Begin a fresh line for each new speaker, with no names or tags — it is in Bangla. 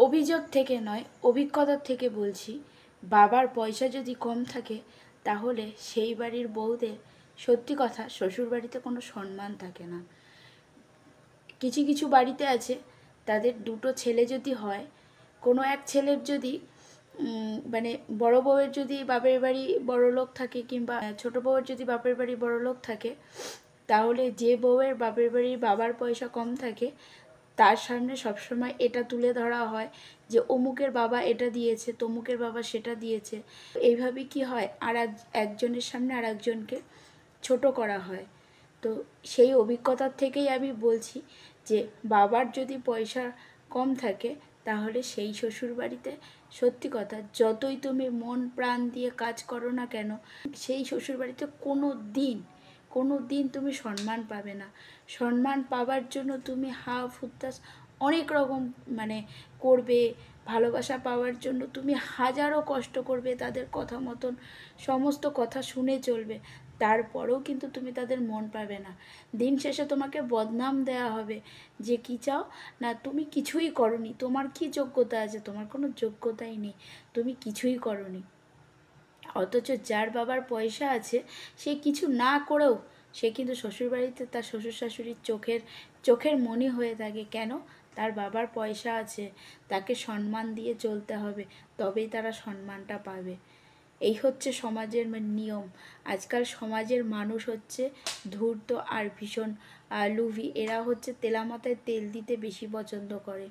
অভিযোগ থেকে নয়, অভিজ্ঞতার থেকে বলছি, বাবার পয়সা যদি কম থাকে তাহলে সেই বাড়ির বউদের সত্যি কথা শ্বশুরবাড়িতে কোনো সম্মান থাকে না। কিছু কিছু বাড়িতে আছে তাদের দুটো ছেলে যদি হয়, কোনো এক ছেলের যদি মানে বড় বউয়ের যদি বাপের বাড়ি বড়লোক থাকে কিংবা ছোট বউয়ের যদি বাপের বাড়ি বড়লোক থাকে, তাহলে যে বউয়ের বাপের বাড়ির বাবার পয়সা কম থাকে তার সামনে সবসময় এটা তুলে ধরা হয় যে অমুকের বাবা এটা দিয়েছে, তমুকের বাবা সেটা দিয়েছে। এইভাবে কি হয়, আর একজনের সামনে আর একজনকে ছোট করা হয়। তো সেই অভিজ্ঞতার থেকেই আমি বলছি যে বাবার যদি পয়সা কম থাকে তাহলে সেই শ্বশুরবাড়িতে সত্যি কথা যতই তুমি মন প্রাণ দিয়ে কাজ করো না কেন, সেই শ্বশুরবাড়িতে কোনো দিন তুমি সম্মান পাবে না। সম্মান পাবার জন্য তুমি হাফ হুতাশ অনেক রকম করবে, ভালোবাসা পাওয়ার জন্য তুমি হাজারো কষ্ট করবে, তাদের কথা মতন সমস্ত কথা শুনে চলবে, তারপরেও কিন্তু তুমি তাদের মন পাবে না। দিন শেষে তোমাকে বদনাম দেওয়া হবে যে কী চাও না, তুমি কিছুই করনি, তোমার কি যোগ্যতা আছে, তোমার কোনো যোগ্যতাই নেই, তুমি কিছুই করনি। অথচ যার বাবার পয়সা আছে সে কিছু না করেও সে কিন্তু শ্বশুরবাড়িতে তার শ্বশুর শাশুড়ির চোখের মণি হয়ে থাকে। কেন? তার বাবার পয়সা আছে, তাকে সম্মান দিয়ে চলতে হবে, তবেই তারা সম্মানটা পাবে। এই হচ্ছে সমাজের নিয়ম। আজকাল সমাজের মানুষ হচ্ছে ধূর্ত আর ভীষণ লুভি। এরা হচ্ছে তেলা মাথায় তেল দিতে বেশি পছন্দ করে।